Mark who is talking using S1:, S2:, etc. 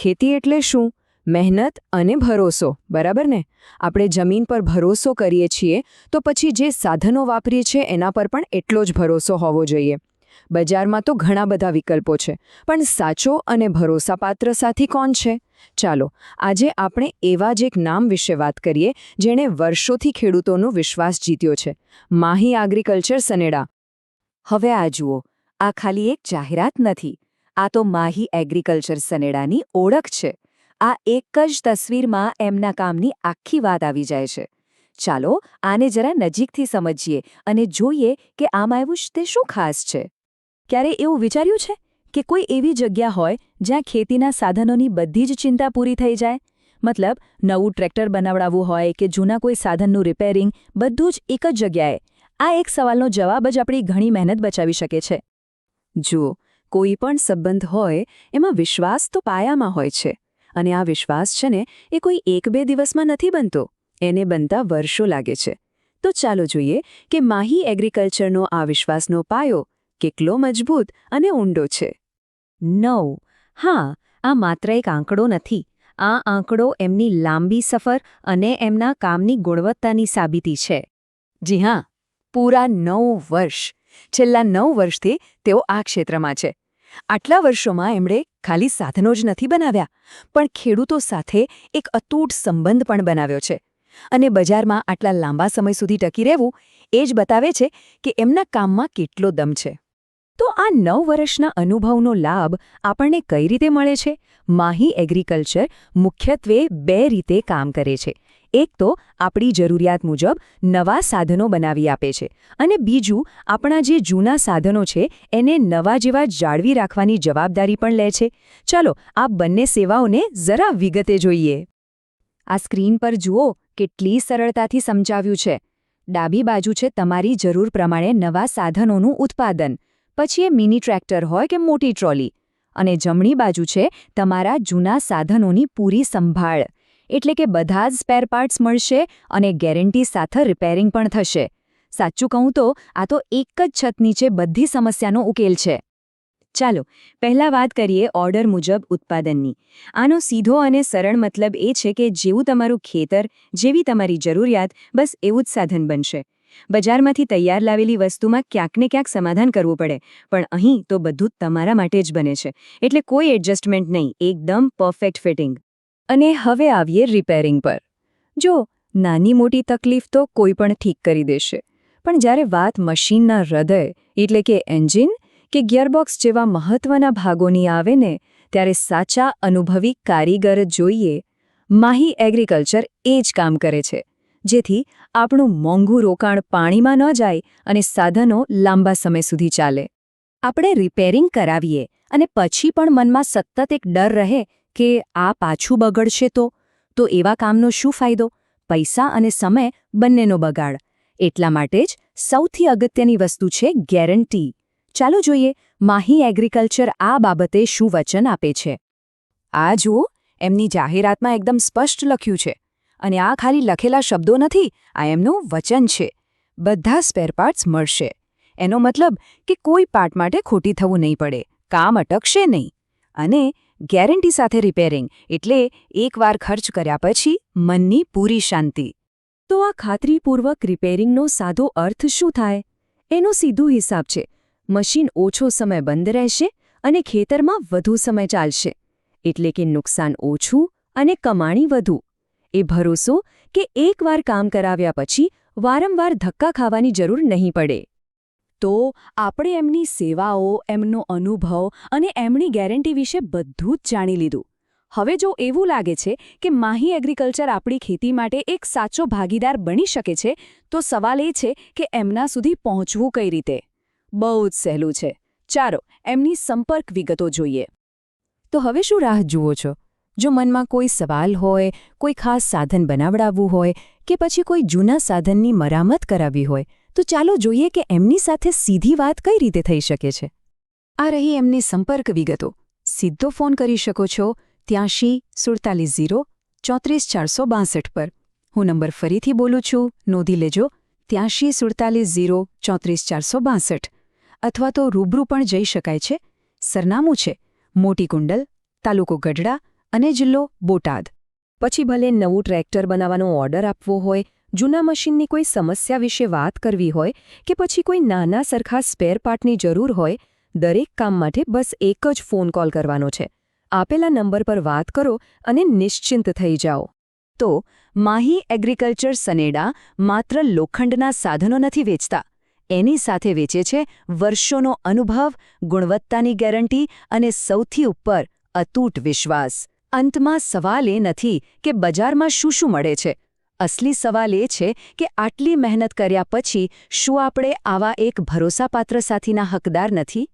S1: ખેતી એટલે શું? મહેનત અને ભરોસો, બરાબર ને? આપણે જમીન પર ભરોસો કરીએ છીએ તો પછી જે સાધનો વાપરીએ છીએ એના પર પણ એટલો જ ભરોસો હોવો જોઈએ. બજારમાં તો ઘણા બધા વિકલ્પો છે, પણ સાચો અને ભરોસાપાત્ર સાથી કોણ છે? ચાલો આજે આપણે એવા જ એક નામ વિશે વાત કરીએ જેણે વર્ષોથી ખેડૂતોનો વિશ્વાસ જીત્યો છે, માહી એગ્રીકલ્ચર સનેડા.
S2: હવે આ જુઓ, આ ખાલી એક જાહેરાત નથી, આ તો માહી એગ્રીકલ્ચર સનેડાની ઓળખ છે. આ એક જ તસવીરમાં એમના કામની આખી વાત આવી જાય છે. ચાલો આને જરા નજીકથી સમજીએ અને જોઈએ કે આમાં એવું તે શું ખાસ છે. ક્યારે એવું વિચાર્યું છે કે કોઈ એવી જગ્યા હોય જ્યાં ખેતીના સાધનોની બધી જ ચિંતા પૂરી થઈ જાય? મતલબ નવું ટ્રેક્ટર બનાવડાવવું હોય કે જૂના કોઈ સાધનનું રિપેરિંગ, બધું જ એક જ જગ્યાએ. આ એક સવાલનો જવાબ જ આપણી ઘણી મહેનત બચાવી શકે છે.
S1: જુઓ, કોઈ પણ સંબંધ હોય એમાં વિશ્વાસ તો પાયામાં હોય છે, અને આ વિશ્વાસ છે ને એ કોઈ 1-2 દિવસમાં નથી બનતો, એને બનતા વર્ષો લાગે છે. તો ચાલો જોઈએ કે માહી એગ્રીકલ્ચરનો આ વિશ્વાસનો પાયો કેટલો મજબૂત અને ઊંડો છે.
S2: 9. હા, આ માત્ર એક આંકડો નથી. આ આંકડો એમની લાંબી સફર અને એમના કામની ગુણવત્તાની સાબિતી છે.
S1: જી હા, પૂરા 9 વર્ષ. છેલ્લા 9 વર્ષથી તેઓ આ ક્ષેત્રમાં છે. આટલા વર્ષોમાં એમણે ખાલી સાધનો જ નથી બનાવ્યા, પણ ખેડૂતો સાથે એક અતૂટ સંબંધ પણ બનાવ્યો છે. અને બજારમાં આટલા લાંબા સમય સુધી ટકી રહેવું એ જ બતાવે છે કે એમના કામમાં કેટલો દમ છે.
S2: તો આ 9 વર્ષના અનુભવનો લાભ આપણને કઈ રીતે મળે છે? માહી એગ્રીકલ્ચર મુખ્યત્વે 2 રીતે કામ કરે છે. એક તો આપણી જરૂરિયાત મુજબ નવા સાધનો બનાવી આપે છે, અને બીજું આપણા જે જૂના સાધનો છે એને નવા જેવા જાળવી રાખવાની જવાબદારી પણ લે છે. ચાલો આ બંને સેવાઓને જરા વિગતે જોઈએ. આ સ્ક્રીન પર જુઓ, કેટલી સરળતાથી સમજાવ્યું છે. ડાબી બાજુ છે તમારી જરૂર પ્રમાણે નવા સાધનોનું ઉત્પાદન, પછી એ મિની ટ્રેક્ટર હોય કે મોટી ટ્રોલી, અને જમણી બાજુ છે તમારા જૂના સાધનોની પૂરી સંભાળ. એટલે કે બધા જ સ્પેર પાર્ટ્સ મળશે અને ગેરંટી સાથે રિપેરિંગ પણ થશે. સાચું કહું તો આ તો એક જ છત નીચે બધી સમસ્યાનો ઉકેલ છે. ચાલો પહેલા વાત કરીએ ઓર્ડર મુજબ ઉત્પાદનની. આનો સીધો અને સરળ મતલબ એ છે કે જેવું તમારું ખેતર, જેવી તમારી જરૂરિયાત, બસ એવું જ સાધન બનશે. બજારમાંથી તૈયાર લાવેલી વસ્તુમાં ક્યાંક ને ક્યાંક સમાધાન કરવું પડે, પણ અહીં તો બધું તમારા માટે જ બને છે. એટલે કોઈ એડજસ્ટમેન્ટ નહીં, એકદમ પરફેક્ટ ફિટિંગ. અને હવે આવીએ રિપેરિંગ પર. જો નાની મોટી તકલીફ તો કોઈ પણ ઠીક કરી દેશે, પણ જ્યારે વાત મશીનના હૃદય એટલે કે એન્જિન કે ગિયરબોક્સ જેવા મહત્વના ભાગોની આવે ને, ત્યારે સાચા અનુભવી કારીગર જોઈએ. માહી એગ્રીકલ્ચર એ જ કામ કરે છે, જેથી આપણું મોંઘું રોકાણ પાણીમાં ન જાય અને સાધનો લાંબા સમય સુધી ચાલે. આપણે રિપેરિંગ કરાવીએ અને પછી પણ મનમાં સતત એક ડર રહે કે આ પાછું બગડશે તો એવા કામનો શું ફાયદો? પૈસા અને સમય બંનેનો બગાડ. એટલા માટે જ સૌથી અગત્યની વસ્તુ છે ગેરંટી. ચાલો જોઈએ માહી એગ્રીકલ્ચર આ બાબતે શું વચન આપે છે. આ જુઓ, એમની જાહેરાતમાં એકદમ સ્પષ્ટ લખ્યું છે. અને આ ખાલી લખેલા શબ્દો નથી, આ એમનું વચન છે. બધા સ્પેર પાર્ટ્સ મળશે. એનો મતલબ કે કોઈ પાર્ટ માટે ખોટી થવું નહીં પડે, કામ અટકશે નહીં. અને ગેરંટી સાથે રિપેરિંગ, એટલે એકવાર ખર્ચ કર્યા પછી મનની પૂરી શાંતિ. તો આ ખાતરીપૂર્વક રિપેરિંગનો સાદો અર્થ શું થાય? એનો સીધો હિસાબ છે. મશીન ઓછો સમય બંધ રહેશે અને ખેતરમાં વધુ સમય ચાલશે. એટલે કે નુકસાન ઓછું અને કમાણી વધુ. એ ભરોસો કે એકવાર કામ કરાવ્યા પછી વારંવાર ધક્કા ખાવાની જરૂર નહીં પડે. તો આપણે એમની સેવાઓ, એમનો અનુભવ અને એમની ગેરંટી વિશે બધું જ જાણી લીધું. હવે જો એવું લાગે છે કે માહી એગ્રીકલ્ચર આપણી ખેતી માટે એક સાચો ભાગીદાર બની શકે છે, તો સવાલ એ છે કે એમના સુધી પહોંચવું કઈ રીતે? બહુ જ સહેલું છે. ચાલો એમની સંપર્ક વિગતો જોઈએ. તો હવે શું રાહ જુઓ છો? જો મનમાં કોઈ સવાલ હોય, કોઈ ખાસ સાધન બનાવડાવવું હોય કે પછી કોઈ જૂના સાધનની મરામત કરાવવી હોય, તો ચાલો જોઈએ કે એમની સાથે સીધી વાત કઈ રીતે થઈ શકે છે. આ રહી એમની સંપર્ક વિગતો. સીધો ફોન કરી શકો છો 83 47 0 34 462 પર. હું નંબર ફરીથી બોલું છું, નોંધી લેજો, 83 47 0 34 462. અથવા તો રૂબરૂ પણ જઈ શકાય છે. સરનામું છે મોટી કુંડલ, તાલુકો ગઢડા,
S1: અને જિલ્લો બોટાદ.
S2: પછી ભલે નવું ટ્રેક્ટર બનાવવાનો ઓર્ડર આપવો હોય, જૂના મશીનની કોઈ સમસ્યા વિશે વાત કરવી હોય કે પછી કોઈ નાના સરખા સ્પેર પાર્ટની જરૂર હોય, દરેક કામ માટે બસ એક જ ફોન કોલ કરવાનો છે. આપેલા નંબર પર વાત કરો અને નિશ્ચિંત થઈ જાઓ.
S1: તો માહી એગ્રીકલ્ચર સનેડા માત્ર લોખંડના સાધનો નથી વેચતા. એની સાથે વેચે છે વર્ષોનો અનુભવ, ગુણવત્તાની ગેરંટી અને સૌથી ઉપર અતૂટ વિશ્વાસ. અંતમાં સવાલ એ નથી કે બજારમાં શું શું મળે છે. અસલી સવાલ એ છે કે આટલી મહેનત કર્યા પછી શું આપણે આવા એક ભરોસાપાત્ર સાથીના હકદાર નથી?